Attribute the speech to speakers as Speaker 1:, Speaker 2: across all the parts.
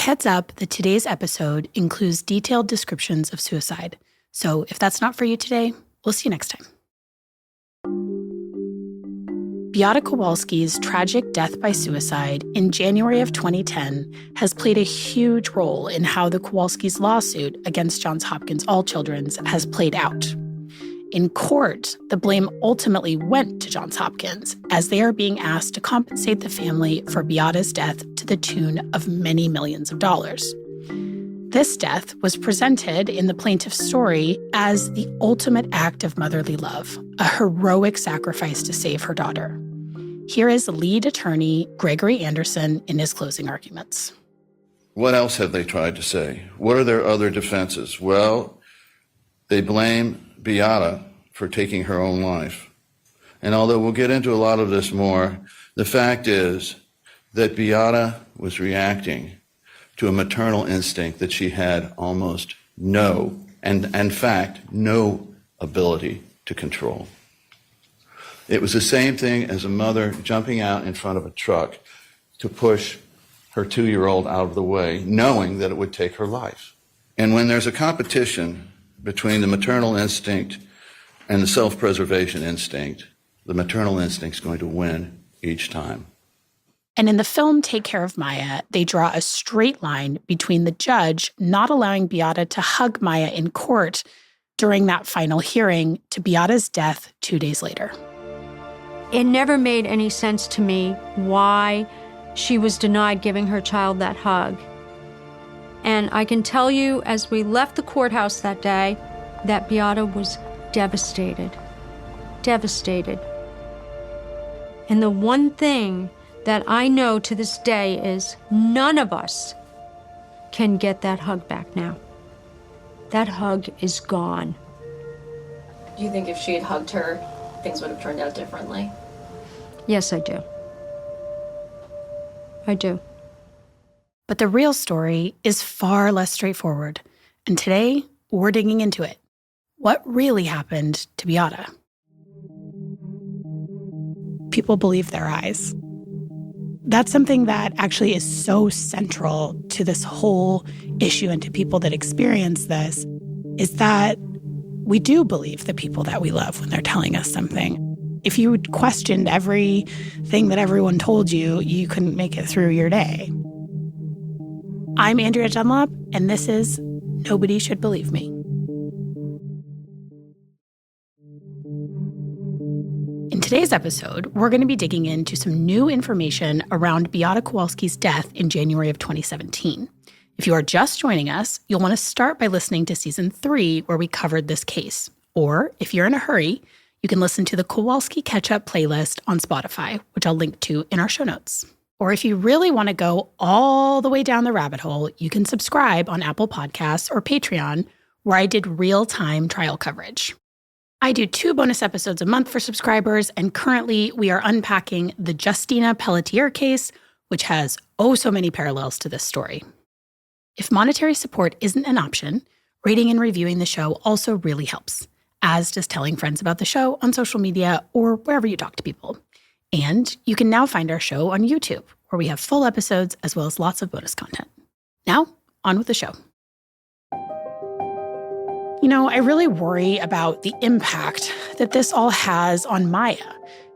Speaker 1: heads up that today's episode includes detailed descriptions of suicide. So if that's not for you today, we'll see you next time. Beata Kowalski's tragic death by suicide in January of 2010 has played a huge role in how the Kowalskis' lawsuit against Johns Hopkins All Children has played out. In court, the blame ultimately went to Johns Hopkins, as they are being asked to compensate the family for Beata's death to the tune of many millions of dollars. This death was presented in the plaintiff's story as the ultimate act of motherly love, a heroic sacrifice to save her daughter. Here is lead attorney Gregory Anderson in his closing arguments.
Speaker 2: What else have they tried to say? What are their other defenses? Well, they blame Beata for taking her own life. And although we'll get into a lot of this more, the fact is that Beata was reacting to a maternal instinct that she had almost no, and in fact, no ability to control. It was the same thing as a mother jumping out in front of a truck to push her 2-year-old out of the way, knowing that it would take her life. And when there's a competition between the maternal instinct and the self-preservation instinct, the maternal instinct is going to win each time.
Speaker 1: And in the film Take Care of Maya, they draw a straight line between the judge not allowing Beata to hug Maya in court during that final hearing to Beata's death 2 days later.
Speaker 3: It never made any sense to me why she was denied giving her child that hug. And I can tell you, as we left the courthouse that day, that Beata was devastated. Devastated. And the one thing that I know to this day is none of us can get that hug back now. That hug is gone.
Speaker 4: Do you think if she had hugged her, things would have turned out differently?
Speaker 3: Yes, I do. I do.
Speaker 1: But the real story is far less straightforward. And today, we're digging into it. What really happened to Beata? People believe their eyes. That's something that actually is so central to this whole issue and to people that experience this, is that we do believe the people that we love when they're telling us something. If you questioned everything that everyone told you, you couldn't make it through your day. I'm Andrea Dunlop, and this is Nobody Should Believe Me. In today's episode, we're going to be digging into some new information around Beata Kowalski's death in January of 2017. If you are just joining us, you'll want to start by listening to Season 3, where we covered this case. Or, if you're in a hurry, you can listen to the Kowalski Catch-Up playlist on Spotify, which I'll link to in our show notes. Or if you really want to go all the way down the rabbit hole, you can subscribe on Apple Podcasts or Patreon, where I did real-time trial coverage. I do 2 bonus episodes a month for subscribers, and currently we are unpacking the Justina Pelletier case, which has so many parallels to this story. If monetary support isn't an option, rating and reviewing the show also really helps, as does telling friends about the show on social media or wherever you talk to people. And you can now find our show on YouTube, where we have full episodes as well as lots of bonus content. Now, on with the show. You know, I really worry about the impact that this all has on Maya.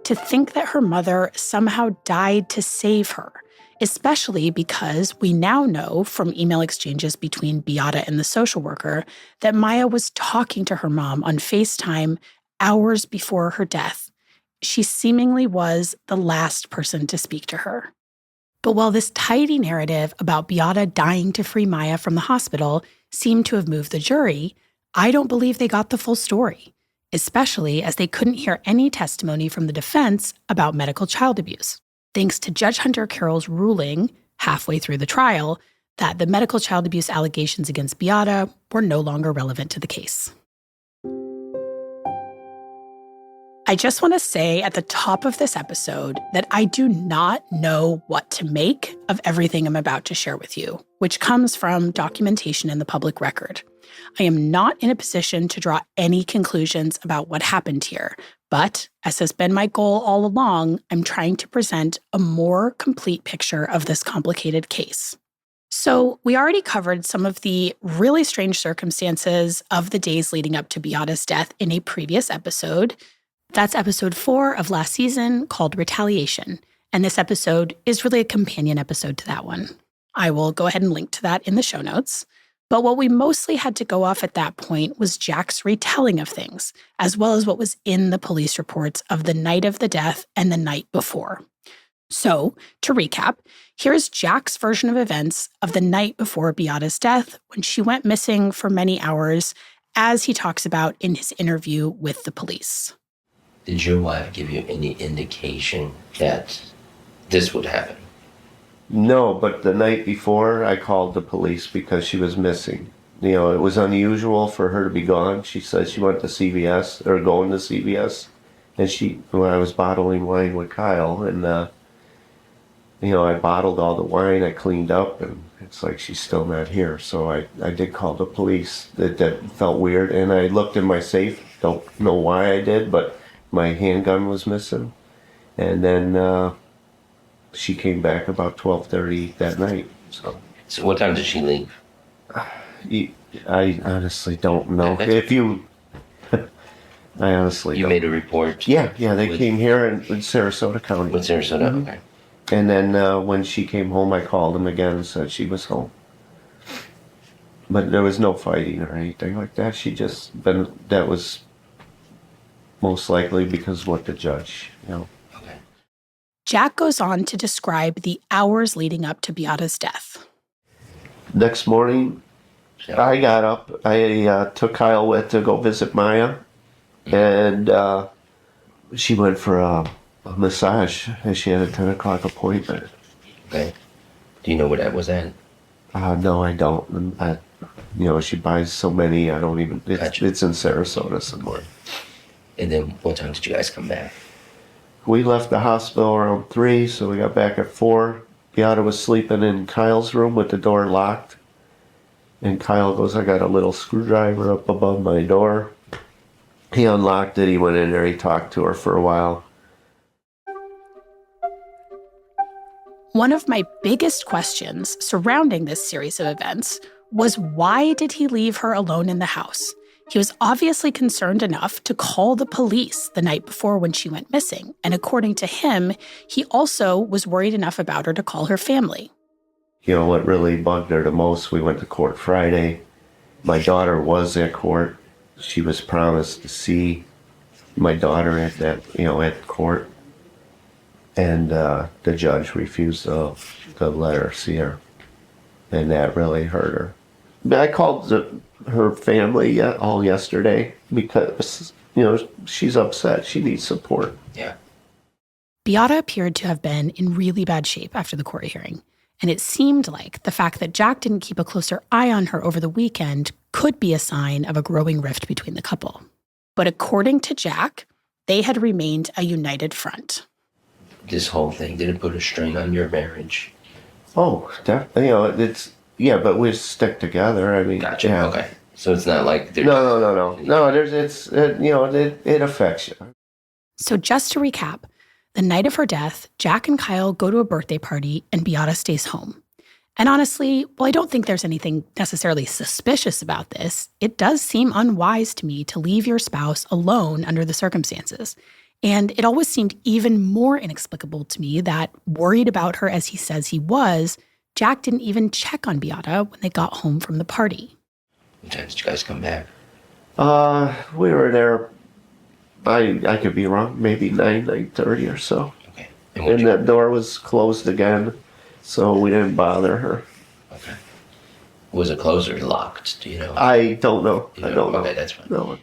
Speaker 1: To think that her mother somehow died to save her, especially because we now know from email exchanges between Beata and the social worker that Maya was talking to her mom on FaceTime hours before her death. She seemingly was the last person to speak to her. But while this tidy narrative about Beata dying to free Maya from the hospital seemed to have moved the jury, I don't believe they got the full story, especially as they couldn't hear any testimony from the defense about medical child abuse, thanks to Judge Hunter Carroll's ruling halfway through the trial that the medical child abuse allegations against Beata were no longer relevant to the case. I just want to say at the top of this episode that I do not know what to make of everything I'm about to share with you, which comes from documentation in the public record. I am not in a position to draw any conclusions about what happened here, but as has been my goal all along, I'm trying to present a more complete picture of this complicated case. So we already covered some of the really strange circumstances of the days leading up to Beata's death in a previous episode. That's episode 4 of last season called Retaliation. And this episode is really a companion episode to that one. I will go ahead and link to that in the show notes. But what we mostly had to go off at that point was Jack's retelling of things, as well as what was in the police reports of the night of the death and the night before. So, to recap, here's Jack's version of events of the night before Beata's death when she went missing for many hours, as he talks about in his interview with the police.
Speaker 5: Did your wife give you any indication that this would happen?
Speaker 6: No, but the night before I called the police because she was missing. You know, it was unusual for her to be gone. She said she went to CVS, or going to CVS. And when I was bottling wine with Kyle, and I bottled all the wine, I cleaned up, and it's like she's still not here. So I did call the police. That felt weird. And I looked in my safe. Don't know why I did, but my handgun was missing. And then she came back about 12:30 that night.
Speaker 5: So what time did she leave?
Speaker 6: I honestly don't know. I honestly
Speaker 5: You
Speaker 6: don't.
Speaker 5: made a report?
Speaker 6: Yeah, they came here in Sarasota County.
Speaker 5: With Sarasota? Mm-hmm. Okay.
Speaker 6: And then when she came home, I called him again and said she was home. But there was no fighting or anything like that. That was most likely because of what the judge,
Speaker 5: Okay.
Speaker 1: Jack goes on to describe the hours leading up to Beata's death.
Speaker 6: Next morning, I got up. I took Kyle with to go visit Maya. And she went for a massage, and she had a 10 o'clock appointment.
Speaker 5: Okay. Do you know where that was at?
Speaker 6: No, I don't. She buys so many, I don't even,
Speaker 5: Gotcha.
Speaker 6: It's in Sarasota somewhere.
Speaker 5: And then what time did you guys come back?
Speaker 6: We left the hospital around 3, so we got back at 4. Beata was sleeping in Kyle's room with the door locked. And Kyle goes, I got a little screwdriver up above my door. He unlocked it, he went in there, he talked to her for a while.
Speaker 1: One of my biggest questions surrounding this series of events was, why did he leave her alone in the house? He was obviously concerned enough to call the police the night before when she went missing. And according to him, he also was worried enough about her to call her family.
Speaker 6: What really bugged her the most, we went to court Friday. My daughter was at court. She was promised to see my daughter at court. And the judge refused to let her see her. And that really hurt her. I called her family all yesterday because, she's upset. She needs support.
Speaker 5: Yeah.
Speaker 1: Beata appeared to have been in really bad shape after the court hearing. And it seemed like the fact that Jack didn't keep a closer eye on her over the weekend could be a sign of a growing rift between the couple. But according to Jack, they had remained a united front.
Speaker 5: This whole thing, did it put a strain on your marriage?
Speaker 6: Oh, but we stick together. I mean,
Speaker 5: Gotcha.
Speaker 6: yeah.
Speaker 5: Okay. So it's not like there's...
Speaker 6: No, it affects you.
Speaker 1: So just to recap, the night of her death, Jack and Kyle go to a birthday party and Beata stays home. And honestly, while I don't think there's anything necessarily suspicious about this, it does seem unwise to me to leave your spouse alone under the circumstances. And it always seemed even more inexplicable to me that, worried about her as he says he was, Jack didn't even check on Beata when they got home from the party.
Speaker 5: What time did you guys come back?
Speaker 6: We were there, I could be wrong, maybe 9:30 or so.
Speaker 5: Okay.
Speaker 6: And the door was closed again, so we didn't bother her.
Speaker 5: Okay. Was it closed or locked? Do you know?
Speaker 6: I don't know. I don't know.
Speaker 5: Okay, that's fine.
Speaker 6: No.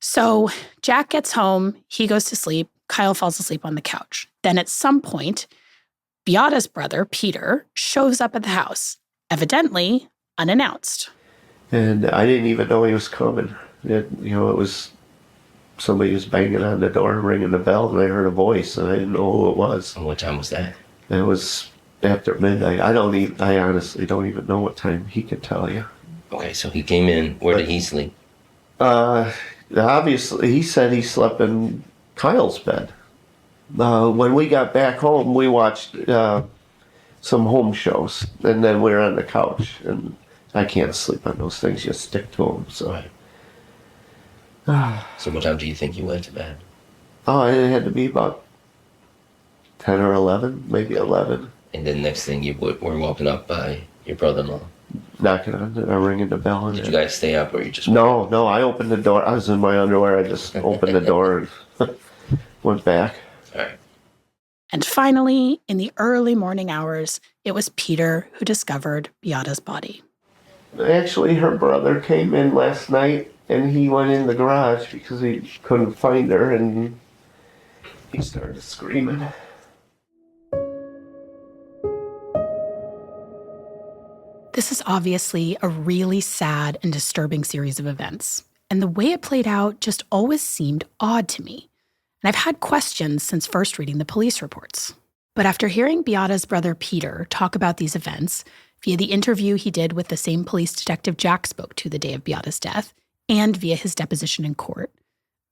Speaker 1: So Jack gets home, he goes to sleep, Kyle falls asleep on the couch. Then at some point, Beata's brother, Peter, shows up at the house, evidently unannounced.
Speaker 6: And I didn't even know he was coming. It was somebody was banging on the door, ringing the bell, and I heard a voice, and I didn't know who it was.
Speaker 5: And what time was that?
Speaker 6: It was after midnight. I honestly don't even know what time he could tell you.
Speaker 5: Okay, so he came in. Where did he sleep?
Speaker 6: Obviously, he said he slept in Kyle's bed. When we got back home, we watched some home shows, and then we were on the couch, and I can't sleep on those things. You stick to them. So,
Speaker 5: Right. So what time do you think you went to bed?
Speaker 6: oh, it had to be about 10 or 11, maybe 11.
Speaker 5: And then next thing you were woken up by your brother-in-law.
Speaker 6: Knocking on the, ringing the bell. And
Speaker 5: Did you guys stay up or you just...
Speaker 6: No, I opened the door. I was in my underwear. I just opened the door and went back.
Speaker 5: All right.
Speaker 1: And finally, in the early morning hours, it was Peter who discovered Beata's body.
Speaker 6: Actually, her brother came in last night, and he went in the garage because he couldn't find her, and he started screaming.
Speaker 1: This is obviously a really sad and disturbing series of events, and the way it played out just always seemed odd to me. And I've had questions since first reading the police reports. But after hearing Beata's brother Peter talk about these events via the interview he did with the same police detective Jack spoke to the day of Beata's death, and via his deposition in court,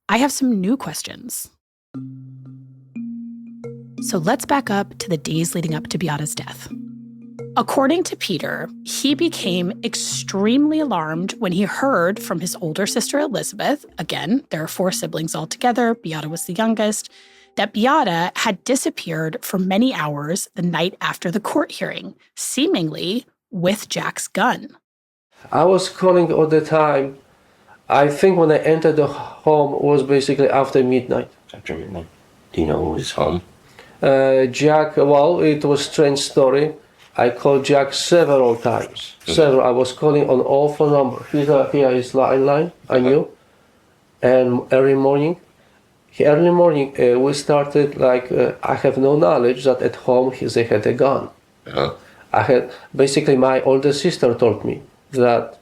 Speaker 1: I have some new questions. So let's back up to the days leading up to Beata's death. According to Peter, he became extremely alarmed when he heard from his older sister Elizabeth, again, there are 4 siblings altogether, Beata was the youngest, that Beata had disappeared for many hours the night after the court hearing, seemingly with Jack's gun.
Speaker 7: I was calling all the time. I think when I entered the home was basically after midnight.
Speaker 5: After midnight. Do you know who was home?
Speaker 7: Jack, well, it was a strange story. I called Jack several times. I was calling on all 4 numbers. Here is line, I knew. And early morning, we started like, I have no knowledge that at home they had a gun. Basically my older sister told me that,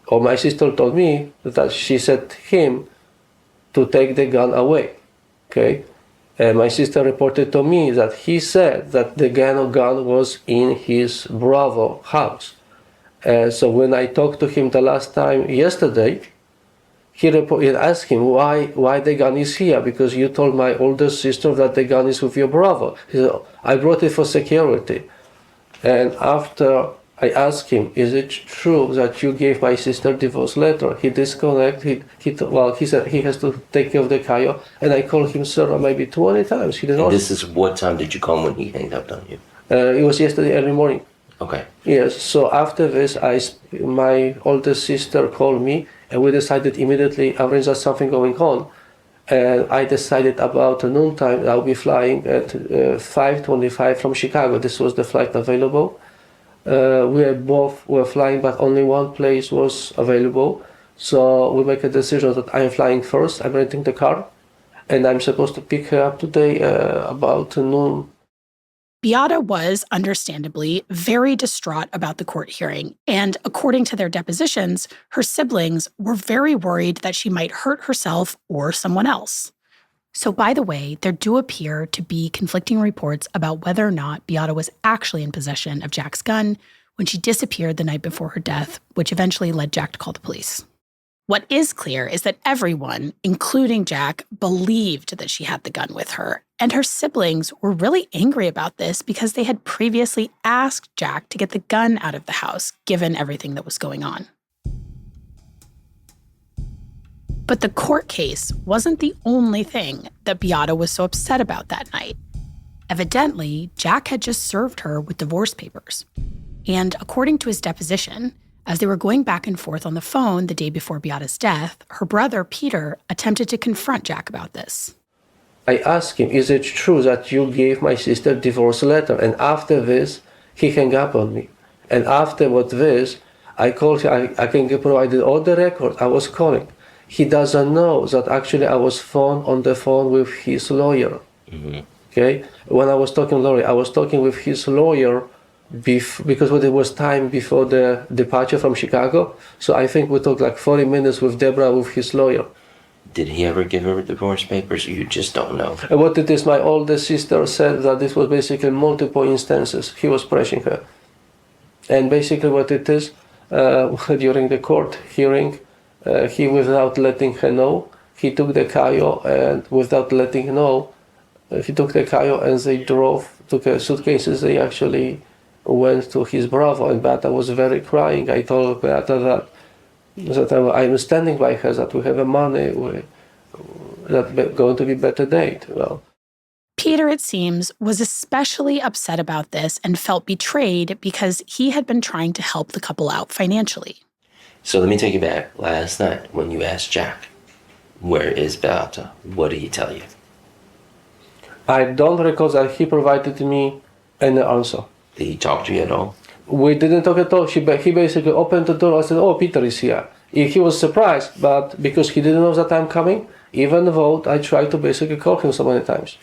Speaker 7: or my sister told me that she said to him to take the gun away, okay? My sister reported to me that he said that the gun was in his brother's house. So when I talked to him the last time yesterday, he asked him why the gun is here, because you told my older sister that the gun is with your brother. He said, I brought it for security. And after I asked him, is it true that you gave my sister divorce letter? He disconnected. He said he has to take care of the Cayo. And I called him, sir, maybe 20 times. He did not.
Speaker 5: This is what time did you call when he hanged up on you?
Speaker 7: It was yesterday early morning.
Speaker 5: Okay.
Speaker 7: Yes. So after this, my older sister called me, and we decided immediately, arrange that something going on. And I decided about noontime I'll be flying at 5:25 from Chicago. This was the flight available. We both were flying, but only one place was available. So we make a decision that I'm flying first. I'm renting the car, and I'm supposed to pick her up today about noon.
Speaker 1: Beata was, understandably, very distraught about the court hearing, and according to their depositions, her siblings were very worried that she might hurt herself or someone else. So, by the way, there do appear to be conflicting reports about whether or not Beata was actually in possession of Jack's gun when she disappeared the night before her death, which eventually led Jack to call the police. What is clear is that everyone, including Jack, believed that she had the gun with her, and her siblings were really angry about this because they had previously asked Jack to get the gun out of the house, given everything that was going on. But the court case wasn't the only thing that Beata was so upset about that night. Evidently, Jack had just served her with divorce papers. And according to his deposition, as they were going back and forth on the phone the day before Beata's death, her brother, Peter, attempted to confront Jack about this.
Speaker 7: I asked him, is it true that you gave my sister divorce letter? And after this, he hung up on me. And afterward this, I called him, I can provide all the record I was calling. He doesn't know that actually I was on the phone with his lawyer. Mm-hmm. Okay? When I was talking lawyer, I was talking with his lawyer because it was time before the departure from Chicago. So I think we talked like 40 minutes with Deborah, with his lawyer.
Speaker 5: Did he ever give her divorce papers, or you just don't know?
Speaker 7: And what it is, my older sister said that this was basically multiple instances. He was pressuring her. And basically what it is, during the court hearing, he, without letting her know, he took the Cayo, and without letting her know, he took the Cayo and they drove, took her suitcases. They actually went to his brother, and Beata was very crying. I told Beata that I'm standing by her, that we have a money, that going to be better date. Well,
Speaker 1: Peter, it seems, was especially upset about this and felt betrayed because he had been trying to help the couple out financially.
Speaker 5: So let me take you back last night when you asked Jack, where is Beata? What did he tell you?
Speaker 7: I don't recall that he provided me any answer.
Speaker 5: Did he talk to you at all?
Speaker 7: We didn't talk at all. He basically opened the door. I said, "Oh, Peter is here." He was surprised, but because he didn't know that I'm coming, even though I tried to basically call him so many times.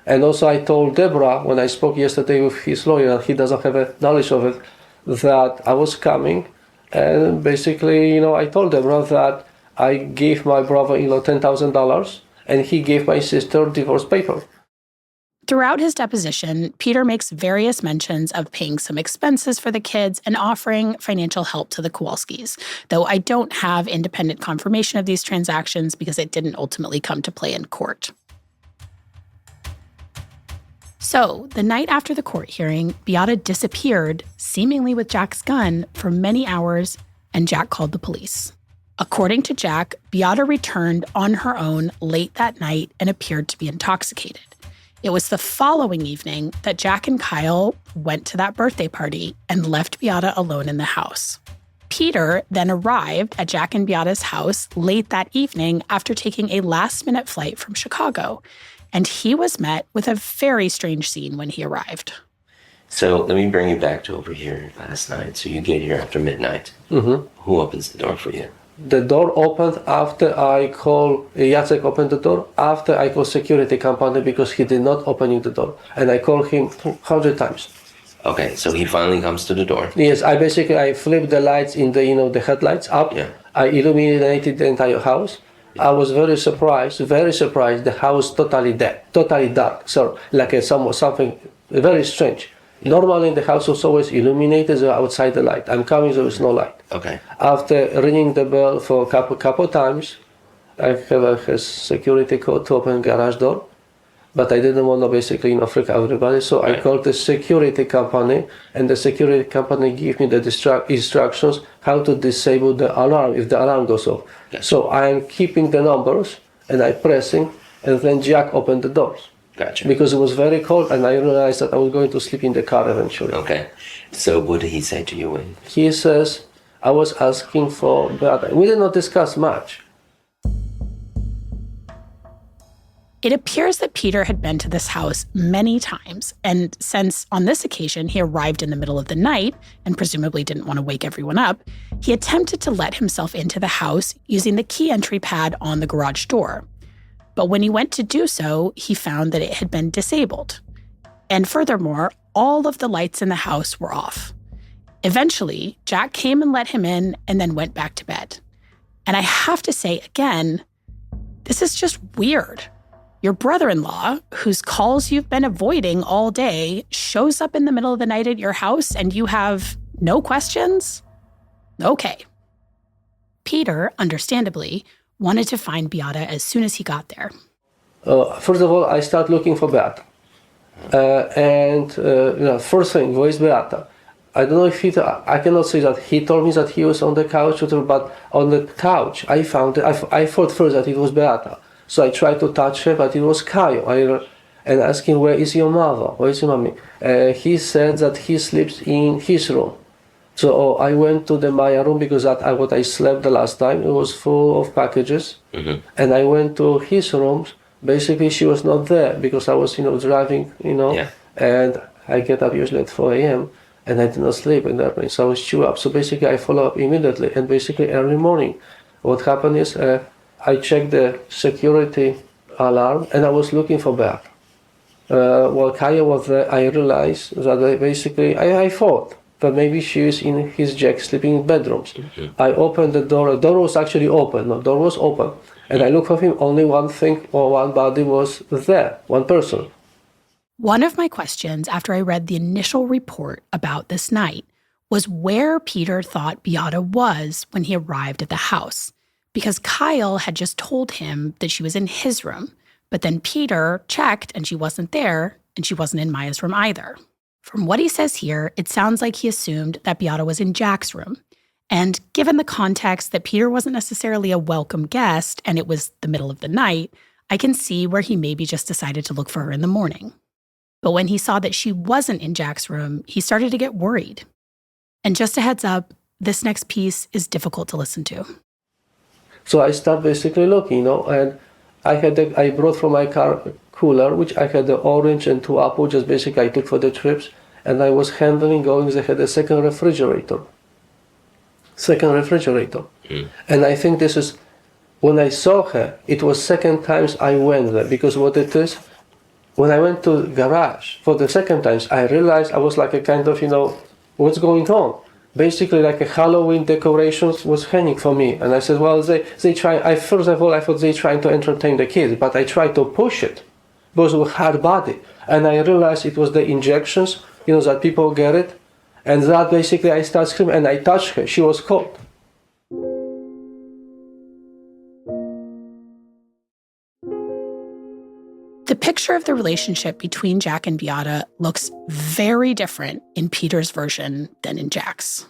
Speaker 7: And also I told Deborah, when I spoke yesterday with his lawyer, he doesn't have a knowledge of it, that I was coming. And basically, I told Deborah that I gave my brother-in-law $10,000 and he gave my sister divorce paper.
Speaker 1: Throughout his deposition, Peter makes various mentions of paying some expenses for the kids and offering financial help to the Kowalskis, though I don't have independent confirmation of these transactions because it didn't ultimately come to play in court. So, the night after the court hearing, Beata disappeared, seemingly with Jack's gun, for many hours, and Jack called the police. According to Jack, Beata returned on her own late that night and appeared to be intoxicated. It was the following evening that Jack and Kyle went to that birthday party and left Beata alone in the house. Peter then arrived at Jack and Beata's house late that evening after taking a last-minute flight from Chicago, and he was met with a very strange scene when he arrived.
Speaker 5: So let me bring you back to over here last night. So you get here after midnight.
Speaker 7: Mm-hmm.
Speaker 5: Who opens the door for you?
Speaker 7: The door opened after I called, Jacek opened the door, after I called security company because he did not open the door. And I called him 100 times.
Speaker 5: Okay, so he finally comes to the door.
Speaker 7: Yes, I flipped the lights in the headlights up.
Speaker 5: Yeah.
Speaker 7: I illuminated the entire house. I was very surprised. The house totally dark. So like something very strange. Normally the house was always illuminated outside the light. I'm coming, there is no light.
Speaker 5: Okay.
Speaker 7: After ringing the bell for a couple times, I have a security code to open garage door, but I didn't want to basically freak everybody. So
Speaker 5: Right.
Speaker 7: I called the security company, and the security company gave me the instructions how to disable the alarm if the alarm goes off.
Speaker 5: Gotcha.
Speaker 7: So I am keeping the numbers and I'm pressing, and then Jack opened the doors.
Speaker 5: Gotcha.
Speaker 7: Because it was very cold, and I realized that I was going to sleep in the car eventually.
Speaker 5: Okay. So what did he say to you when?
Speaker 7: He says, I was asking for Beata. We did not discuss much.
Speaker 1: It appears that Peter had been to this house many times, and since on this occasion he arrived in the middle of the night and presumably didn't want to wake everyone up, he attempted to let himself into the house using the key entry pad on the garage door. But when he went to do so, he found that it had been disabled. And furthermore, all of the lights in the house were off. Eventually, Jack came and let him in and then went back to bed. And I have to say again, this is just weird. Your brother-in-law, whose calls you've been avoiding all day, shows up in the middle of the night at your house and you have no questions? Okay. Peter, understandably, wanted to find Beata as soon as he got there.
Speaker 7: First of all, I start looking for Beata. First thing, where is Beata? I don't know if I cannot say that he told me that he was on the couch, but on the couch, I found it. I thought first that it was Beata. So I tried to touch her, but it was Kyle. And asked him, where is your mother? Where is your mommy? He said that he sleeps in his room. So I went to my room because what I slept the last time, it was full of packages. Mm-hmm. And I went to his room. Basically, she was not there because I was, driving,
Speaker 5: Yeah.
Speaker 7: And I get up usually at 4 a.m. and I did not sleep in that place. So I was chewed up. So basically, I follow up immediately. And basically, early morning, what happened is I checked the security alarm and I was looking for Beata. While Kaya was there, I realized that I thought that maybe she was in his Jack sleeping in bedrooms. Mm-hmm. I opened the door. The door was actually open. No, door was open. And I looked for him. Only one thing or one body was there, one person.
Speaker 1: One of my questions after I read the initial report about this night was where Peter thought Beata was when he arrived at the house. Because Kyle had just told him that she was in his room, but then Peter checked and she wasn't there, and she wasn't in Maya's room either. From what he says here, it sounds like he assumed that Beata was in Jack's room. And given the context that Peter wasn't necessarily a welcome guest and it was the middle of the night, I can see where he maybe just decided to look for her in the morning. But when he saw that she wasn't in Jack's room, he started to get worried. And just a heads up, this next piece is difficult to listen to.
Speaker 7: So I start basically looking, and I brought from my car cooler, which I had the orange and 2 apples, just basically I took for the trips, and I was handling going, they had a second refrigerator. And I think this is, when I saw her, it was second times I went there, because what it is, when I went to the garage for the second times, I realized I was like a kind of, what's going on? Basically like a Halloween decorations was hanging for me. And I said, well, they try, first of all, I thought they trying to entertain the kids, but I tried to push it because it was hard body. And I realized it was the injections, that people get it. And that basically I started screaming and I touched her. She was cold.
Speaker 1: The picture of the relationship between Jack and Beata looks very different in Peter's version than in Jack's.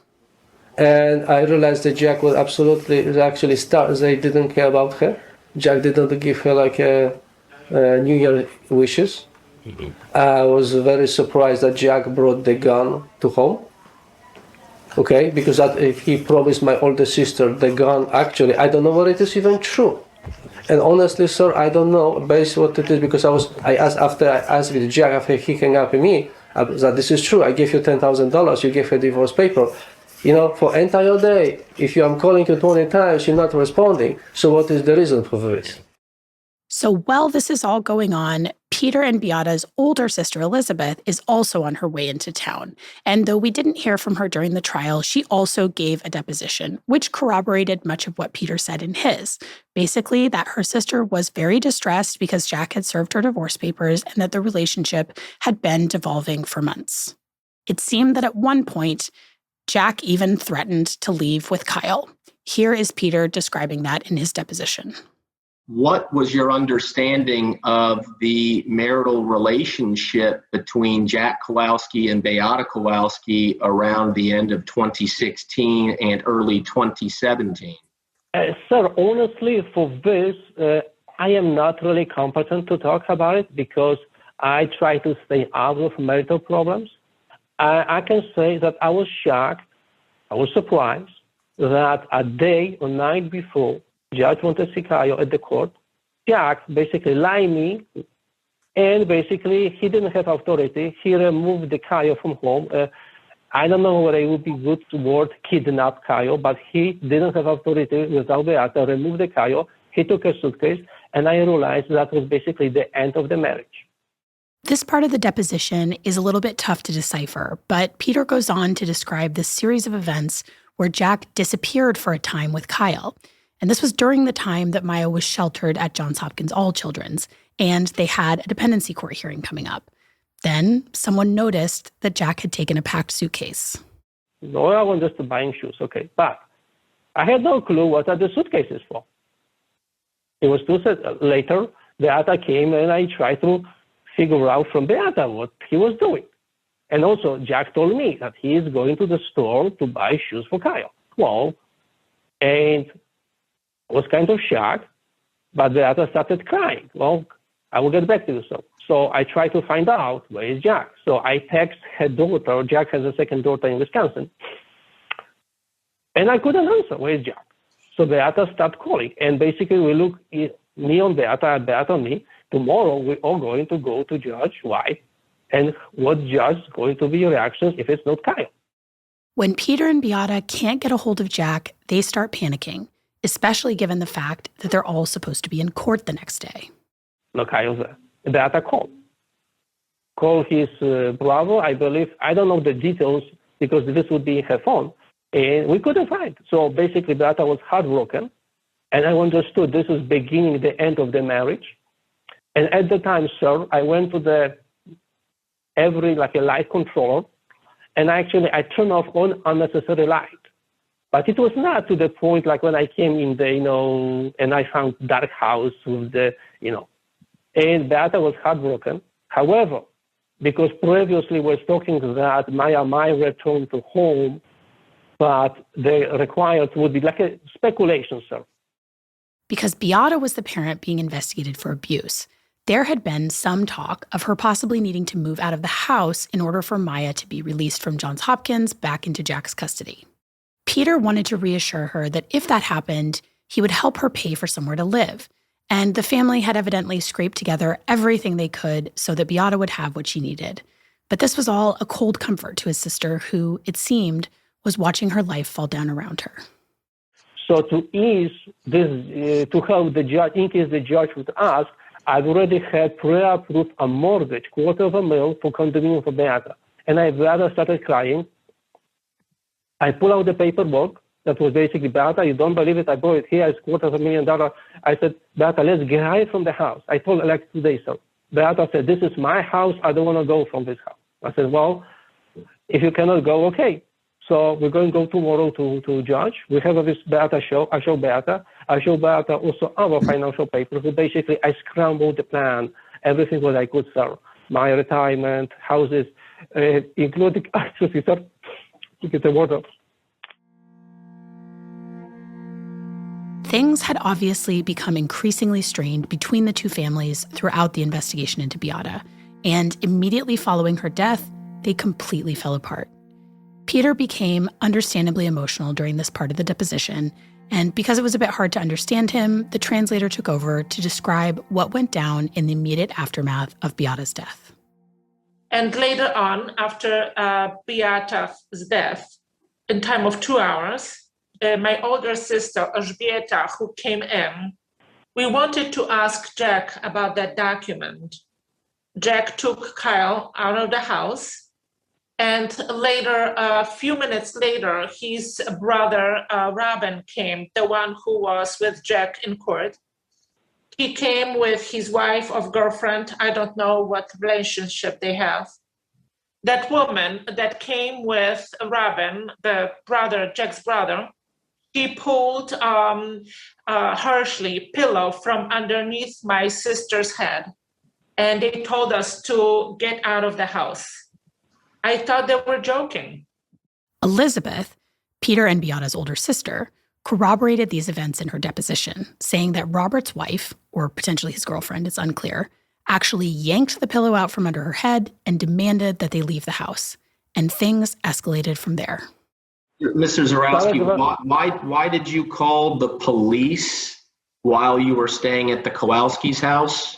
Speaker 7: And I realized that Jack was actually they didn't care about her. Jack didn't give her like a New Year wishes. Mm-hmm. I was very surprised that Jack brought the gun to home. Okay, because he promised my older sister the gun. Actually, I don't know whether it is even true. And honestly, sir, I don't know based what it is, because I asked with Jack after he hung up with me that this is true. I gave you $10,000. You gave her divorce paper. For entire day, if I'm calling you 20 times, you're not responding. So what is the reason for this?
Speaker 1: So while this is all going on, Peter and Beata's older sister, Elizabeth, is also on her way into town. And though we didn't hear from her during the trial, she also gave a deposition, which corroborated much of what Peter said in his. Basically, that her sister was very distressed because Jack had served her divorce papers and that the relationship had been devolving for months. It seemed that at one point, Jack even threatened to leave with Kyle. Here is Peter describing that in his deposition.
Speaker 8: What was your understanding of the marital relationship between Jack Kowalski and Beata Kowalski around the end of 2016 and early 2017?
Speaker 7: Sir, honestly, for this, I am not really competent to talk about it because I try to stay out of marital problems. I can say that I was shocked, I was surprised that a day or night before, Judge wanted to see Kyle at the court. Jack basically lied me, and basically he didn't have authority. He removed the Kyle from home. I don't know whether it would be good word kidnap Kyle, but he didn't have authority without Beata. Removed the Kyle. He took a suitcase, and I realized that was basically the end of the marriage.
Speaker 1: This part of the deposition is a little bit tough to decipher, but Peter goes on to describe this series of events where Jack disappeared for a time with Kyle. And this was during the time that Maya was sheltered at Johns Hopkins All Children's, and they had a dependency court hearing coming up. Then someone noticed that Jack had taken a packed suitcase.
Speaker 7: No, I was just buying shoes, okay. But I had no clue what are the suitcases for. It was later, Beata came and I tried to figure out from Beata what he was doing. And also, Jack told me that he is going to the store to buy shoes for Kyle. Well, and I was kind of shocked, but Beata started crying. Well, I will get back to you. So I tried to find out where is Jack. So I text her daughter. Jack has a second daughter in Wisconsin. And I couldn't answer, where is Jack? So Beata started calling. And basically we look, me and Beata and me, tomorrow we're all going to go to Judge White. And what Judge is going to be your reactions if it's not Kyle?
Speaker 1: When Peter and Beata can't get a hold of Jack, they start panicking, especially given the fact that they're all supposed to be in court the next day.
Speaker 7: No, Kyle's there. Beata called his brother, I believe. I don't know the details because this would be her phone. And we couldn't find. So basically, Beata was heartbroken. And I understood this is beginning the end of the marriage. And at the time, sir, I went to a light controller. And actually, I turned off all unnecessary light. But it was not to the point like when I came in the, and I found dark house with the, and Beata was heartbroken. However, because previously was talking that Maya might return to home, but the required would be like a speculation, sir.
Speaker 1: Because Beata was the parent being investigated for abuse, there had been some talk of her possibly needing to move out of the house in order for Maya to be released from Johns Hopkins back into Jack's custody. Peter wanted to reassure her that if that happened, he would help her pay for somewhere to live. And the family had evidently scraped together everything they could so that Beata would have what she needed. But this was all a cold comfort to his sister, who, it seemed, was watching her life fall down around her.
Speaker 7: So to ease this, to help the judge, in case the judge would ask, I've already had pre-approved a mortgage, $250,000 for condominium for Beata. And I rather started crying. I pull out the paperwork that was basically, Beata, you don't believe it, I bought it here, it's $250,000. I said, Beata, let's get out from the house. I told her like 2 days ago. Beata said, this is my house, I don't want to go from this house. I said, well, if you cannot go, okay. So we're going to go tomorrow to judge. We have this Beata show. I show Beata also our financial papers. So basically, I scrambled the plan, everything what I could, sir. My retirement, houses, including actually, sir, to get the water.
Speaker 1: Things had obviously become increasingly strained between the two families throughout the investigation into Beata, and immediately following her death, they completely fell apart. Peter became understandably emotional during this part of the deposition, and because it was a bit hard to understand him, the translator took over to describe what went down in the immediate aftermath of Beata's death.
Speaker 9: And later on, after Beata's death, in time of 2 hours, my older sister, Elżbieta, who came in, we wanted to ask Jack about that document. Jack took Kyle out of the house. And later, a few minutes later, his brother, Robin, came, the one who was with Jack in court. He came with his wife or girlfriend. I don't know what relationship they have. That woman that came with Robin, the brother, Jack's brother, she pulled harshly pillow from underneath my sister's head. And they told us to get out of the house. I thought they were joking.
Speaker 1: Elizabeth, Peter and Beata's older sister, corroborated these events in her deposition, saying that Robert's wife, or potentially his girlfriend, it's unclear, actually yanked the pillow out from under her head and demanded that they leave the house. And things escalated from there.
Speaker 8: Mr. Zarowski, why did you call the police while you were staying at the Kowalski's house?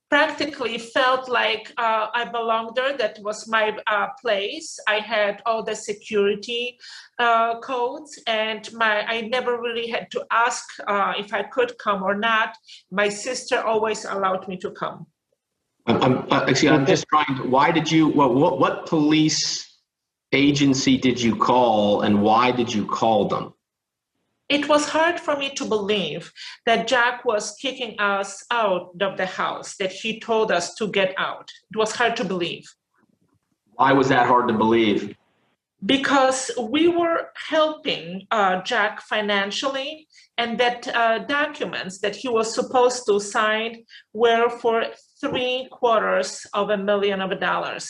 Speaker 9: Practically felt like I belonged there. That was my place. I had all the security codes, and I never really had to ask if I could come or not. My sister always allowed me to come.
Speaker 8: I'm just trying to, why did you, what police agency did you call, and why did you call them?
Speaker 9: It was hard for me to believe that Jack was kicking us out of the house, that he told us to get out. It was hard to believe.
Speaker 8: Why was that hard to believe?
Speaker 9: Because we were helping Jack financially, and that documents that he was supposed to sign were for $750,000.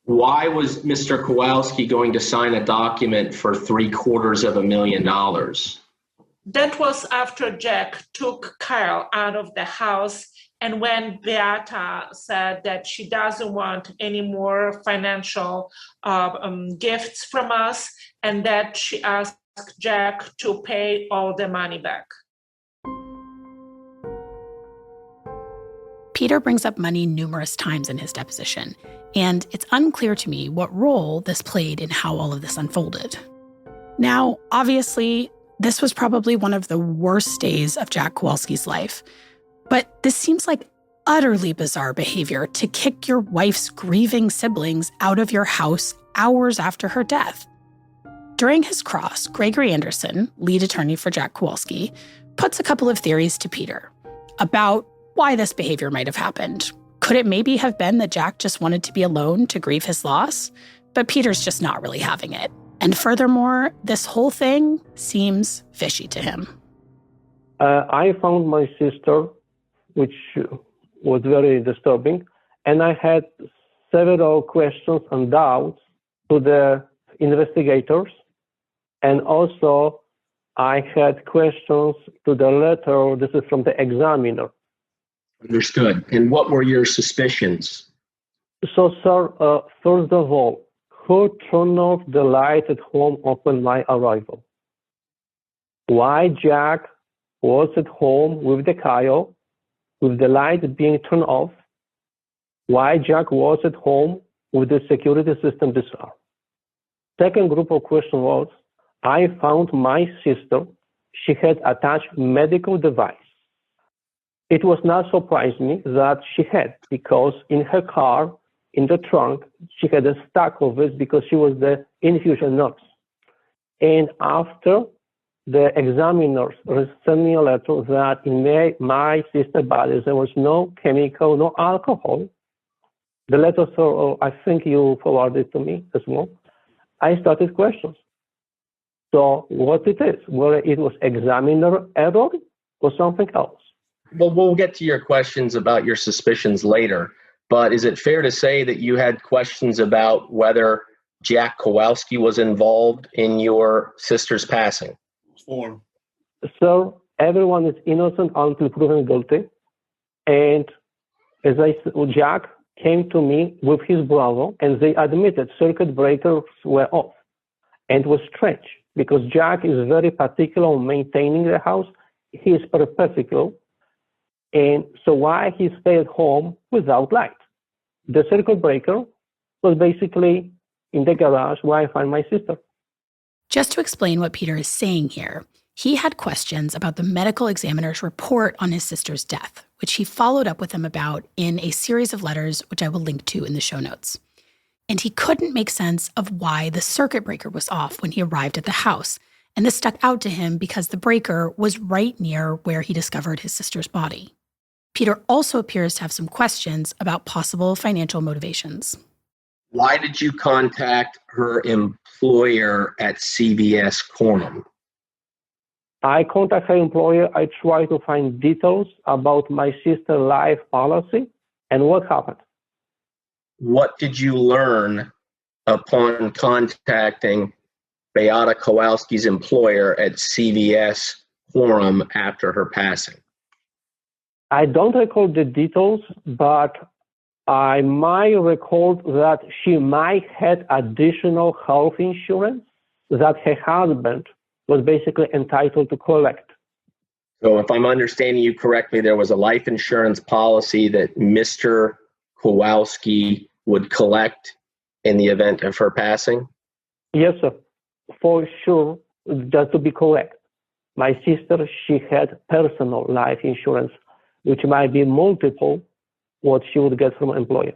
Speaker 8: Why was Mr. Kowalski going to sign a document for $750,000?
Speaker 9: That was after Jack took Kyle out of the house, and when Beata said that she doesn't want any more financial gifts from us, and that she asked Jack to pay all the money back.
Speaker 1: Peter brings up money numerous times in his deposition, and it's unclear to me what role this played in how all of this unfolded. Now, obviously, this was probably one of the worst days of Jack Kowalski's life, but this seems like utterly bizarre behavior to kick your wife's grieving siblings out of your house hours after her death. During his cross, Gregory Anderson, lead attorney for Jack Kowalski, puts a couple of theories to Peter about why this behavior might have happened. Could it maybe have been that Jack just wanted to be alone to grieve his loss? But Peter's just not really having it. And furthermore, this whole thing seems fishy to him.
Speaker 7: I found my sister, which was very disturbing, and I had several questions and doubts to the investigators, and also I had questions to the letter. This is from the examiner.
Speaker 8: Understood. And what were your suspicions?
Speaker 7: So, sir, first of all, who turned off the light at home upon my arrival? Why Jack was at home with the coyote, with the light being turned off? Why Jack was at home with the security system disarmed? Second group of questions was, I found my sister, she had attached medical device. It was not surprising me that she had, because in her car, in the trunk, she had a stack of it because she was the infusion nurse. And after the examiners sent me a letter that in my sister's body there was no chemical, no alcohol. The letter, so I think you forwarded it to me as well. I started questions. So what it is, whether it was examiner error or something else.
Speaker 8: Well, we'll get to your questions about your suspicions later, but is it fair to say that you had questions about whether Jack Kowalski was involved in your sister's passing?
Speaker 7: So everyone is innocent until proven guilty. And as I said, Jack came to me with his brother, and they admitted circuit breakers were off. And it was strange, because Jack is very particular on maintaining the house. He is particular. And so why he stayed home without light? The circuit breaker was basically in the garage where I find my sister.
Speaker 1: Just to explain what Peter is saying here, he had questions about the medical examiner's report on his sister's death, which he followed up with him about in a series of letters, which I will link to in the show notes. And he couldn't make sense of why the circuit breaker was off when he arrived at the house. And this stuck out to him because the breaker was right near where he discovered his sister's body. Peter also appears to have some questions about possible financial motivations.
Speaker 8: Why did you contact her employer at CVS Cornham?
Speaker 7: I contact her employer. I try to find details about my sister's life policy and what happened.
Speaker 8: What did you learn upon contacting Beata Kowalski's employer at CVS Cornham after her passing?
Speaker 7: I don't recall the details, but I might recall that she might have additional health insurance that her husband was basically entitled to collect.
Speaker 8: So if I'm understanding you correctly, there was a life insurance policy that Mr. Kowalski would collect in the event of her passing?
Speaker 7: Yes, sir. For sure, just to be correct. My sister, she had personal life insurance, which might be multiple what she would get from an employer.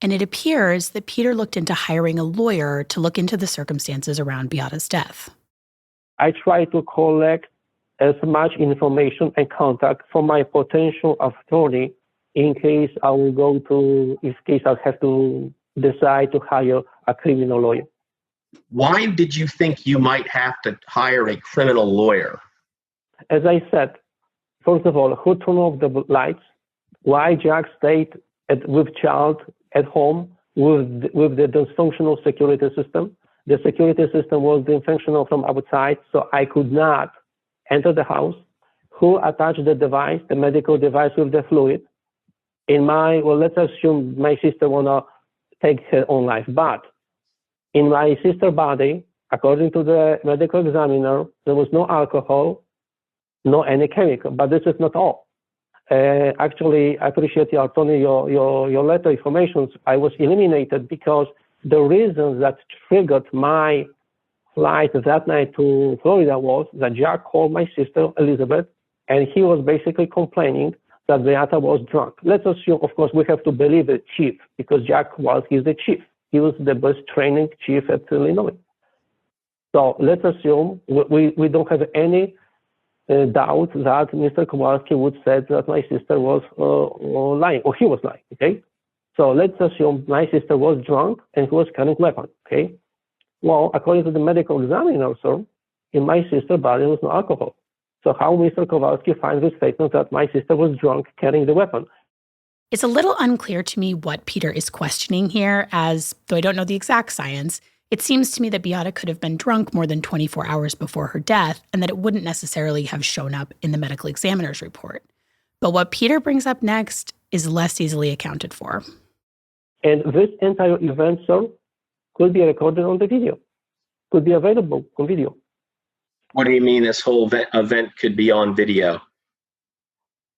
Speaker 1: And it appears that Peter looked into hiring a lawyer to look into the circumstances around Beata's death.
Speaker 7: I try to collect as much information and contact from my potential attorney in case I will go to, in case I have to decide to hire a criminal lawyer.
Speaker 8: Why did you think you might have to hire a criminal lawyer?
Speaker 7: As I said, first of all, who turned off the lights? Why Jack stayed with child at home with the dysfunctional security system? The security system was dysfunctional from outside, so I could not enter the house. Who attached the device, the medical device with the fluid? Let's assume my sister wanna take her own life, but in my sister's body, according to the medical examiner, there was no alcohol, no any chemical, but this is not all. Actually, I appreciate your attorney, your letter information. I was eliminated because the reason that triggered my flight that night to Florida was that Jack called my sister, Elizabeth, and he was basically complaining that Beata was drunk. Let's assume, of course, we have to believe the chief because Jack he's the chief. He was the best training chief at Illinois. So let's assume we don't have any doubt that Mr. Kowalski would say that my sister was lying, or he was lying, okay? So let's assume my sister was drunk and he was carrying a weapon, okay? Well, according to the medical examiner, sir, in my sister's body was no alcohol. So how Mr. Kowalski finds the statement that my sister was drunk carrying the weapon?
Speaker 1: It's a little unclear to me what Peter is questioning here, as though I don't know the exact science, it seems to me that Beata could have been drunk more than 24 hours before her death and that it wouldn't necessarily have shown up in the medical examiner's report. But what Peter brings up next is less easily accounted for.
Speaker 7: And this entire event, sir, could be recorded on the video, could be available on video.
Speaker 8: What do you mean this whole event could be on video?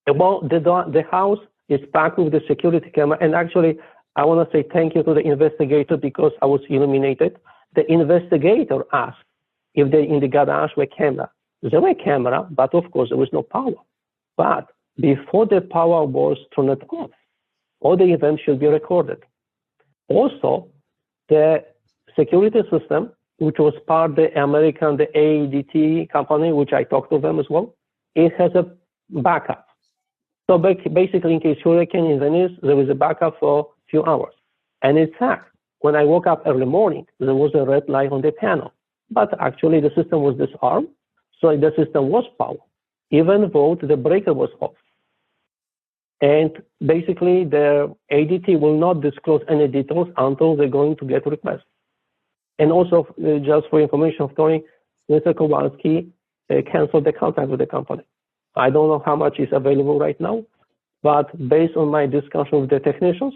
Speaker 7: Well, the house is packed with the security camera. And actually, I want to say thank you to the investigator because I was illuminated. The investigator asked if they in the garage were camera. There were camera, but of course there was no power. But before the power was turned off, all the events should be recorded. Also, the security system, which was part of the ADT company, which I talked to them as well, it has a backup. So basically, in case hurricane in Venice, there was a backup for a few hours. And in fact, when I woke up early morning, there was a red light on the panel. But actually, the system was disarmed, so the system was powered, even though the breaker was off. And basically, the ADT will not disclose any details until they're going to get a request. And also, just for information of Tony, Mr. Kowalski canceled the contract with the company. I don't know how much is available right now, but based on my discussion with the technicians,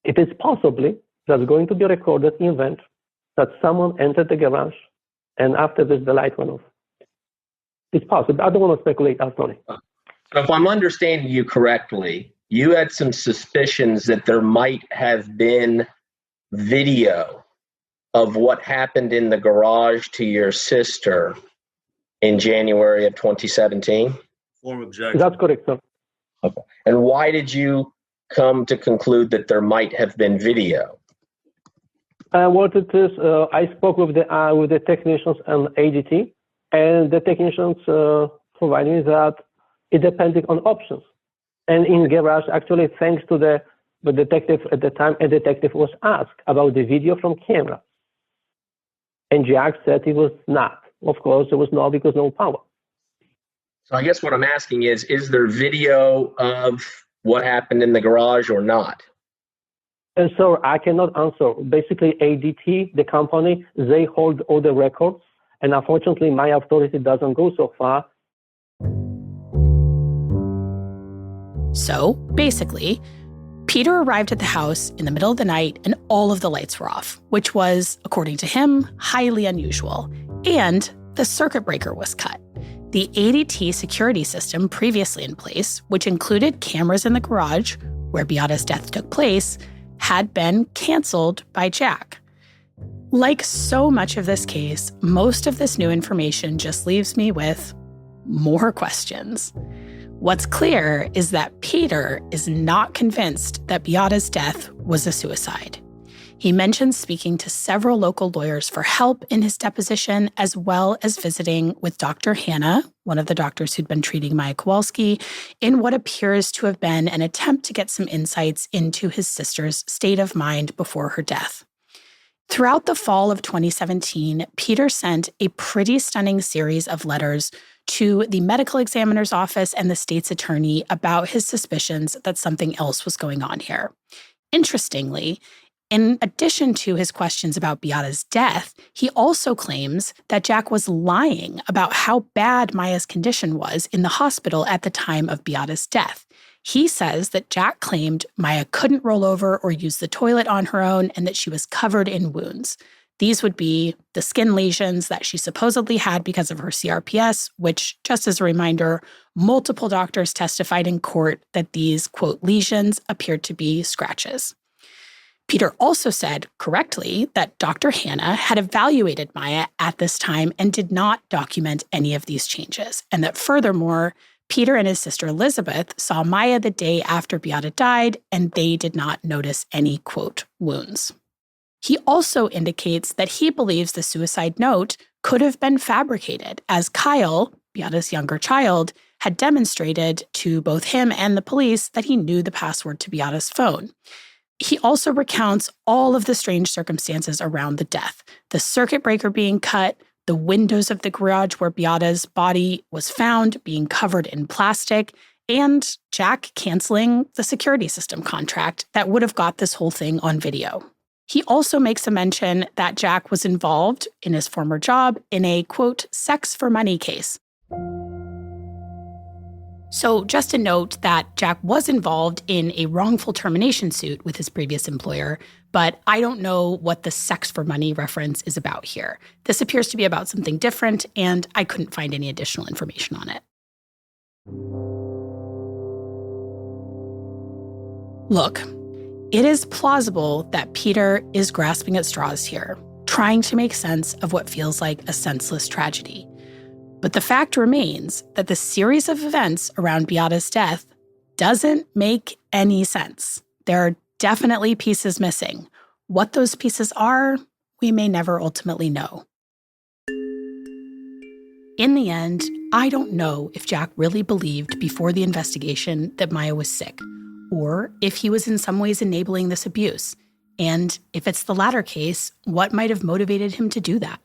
Speaker 7: it is possibly that's going to be a recorded event that someone entered the garage and after this, the light went off. It's possible. I don't want to speculate, Tony.
Speaker 8: If I'm understanding you correctly, you had some suspicions that there might have been video of what happened in the garage to your sister in January of 2017?
Speaker 10: Form objection.
Speaker 7: That's correct, sir.
Speaker 8: Okay. And why did you come to conclude that there might have been video?
Speaker 7: What it is, I spoke with the technicians and ADT, and the technicians provided me that it depended on options. And in garage, actually, thanks to the detective at the time, a detective was asked about the video from camera. And Jack said it was not. Of course, there was no, because no power.
Speaker 8: So I guess what I'm asking is there video of what happened in the garage or not?
Speaker 7: And so I cannot answer. Basically, ADT, the company, they hold all the records. And unfortunately, my authority doesn't go so far.
Speaker 1: So basically, Peter arrived at the house in the middle of the night and all of the lights were off, which was, according to him, highly unusual. And the circuit breaker was cut. The ADT security system previously in place, which included cameras in the garage where Beata's death took place, had been canceled by Jack. Like so much of this case, most of this new information just leaves me with more questions. What's clear is that Peter is not convinced that Beata's death was a suicide. He mentions speaking to several local lawyers for help in his deposition, as well as visiting with Dr. Hannah, one of the doctors who'd been treating Maya Kowalski, in what appears to have been an attempt to get some insights into his sister's state of mind before her death. Throughout the fall of 2017, Peter sent a pretty stunning series of letters to the medical examiner's office and the state's attorney about his suspicions that something else was going on here. Interestingly, in addition to his questions about Beata's death, he also claims that Jack was lying about how bad Maya's condition was in the hospital at the time of Beata's death. He says that Jack claimed Maya couldn't roll over or use the toilet on her own and that she was covered in wounds. These would be the skin lesions that she supposedly had because of her CRPS, which, just as a reminder, multiple doctors testified in court that these, quote, lesions appeared to be scratches. Peter also said, correctly, that Dr. Hannah had evaluated Maya at this time and did not document any of these changes, and that furthermore, Peter and his sister Elizabeth saw Maya the day after Beata died, and they did not notice any, quote, wounds. He also indicates that he believes the suicide note could have been fabricated, as Kyle, Beata's younger child, had demonstrated to both him and the police that he knew the password to Beata's phone. He also recounts all of the strange circumstances around the death, the circuit breaker being cut, the windows of the garage where Beata's body was found being covered in plastic, and Jack canceling the security system contract that would have got this whole thing on video. He also makes a mention that Jack was involved in his former job in a, quote, sex for money case. So just a note that Jack was involved in a wrongful termination suit with his previous employer, but I don't know what the sex for money reference is about here. This appears to be about something different, and I couldn't find any additional information on it. Look, it is plausible that Peter is grasping at straws here, trying to make sense of what feels like a senseless tragedy. But the fact remains that the series of events around Beata's death doesn't make any sense. There are definitely pieces missing. What those pieces are, we may never ultimately know. In the end, I don't know if Jack really believed before the investigation that Maya was sick, or if he was in some ways enabling this abuse. And if it's the latter case, what might have motivated him to do that?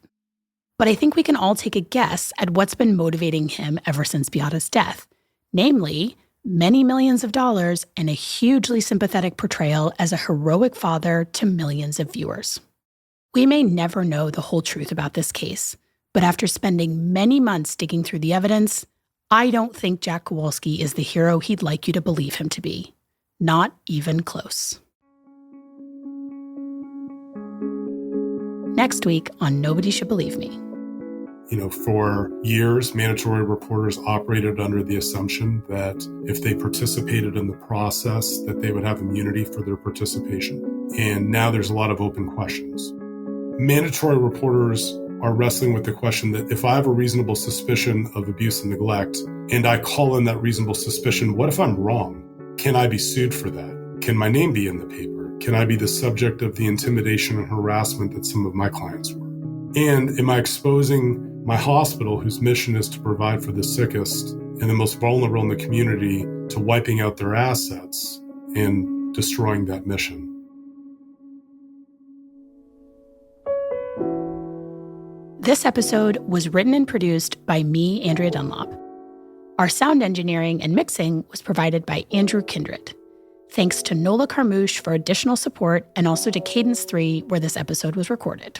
Speaker 1: But I think we can all take a guess at what's been motivating him ever since Beata's death. Namely, many millions of dollars and a hugely sympathetic portrayal as a heroic father to millions of viewers. We may never know the whole truth about this case, but after spending many months digging through the evidence, I don't think Jack Kowalski is the hero he'd like you to believe him to be. Not even close. Next week on Nobody Should Believe Me.
Speaker 10: For years, mandatory reporters operated under the assumption that if they participated in the process, that they would have immunity for their participation. And now there's a lot of open questions. Mandatory reporters are wrestling with the question that if I have a reasonable suspicion of abuse and neglect, and I call in that reasonable suspicion, what if I'm wrong? Can I be sued for that? Can my name be in the paper? Can I be the subject of the intimidation and harassment that some of my clients were? And am I exposing my hospital, whose mission is to provide for the sickest and the most vulnerable in the community, to wiping out their assets and destroying that mission?
Speaker 1: This episode was written and produced by me, Andrea Dunlop. Our sound engineering and mixing was provided by Andrew Kindred. Thanks to Nola Carmouche for additional support, and also to Cadence 3, where this episode was recorded.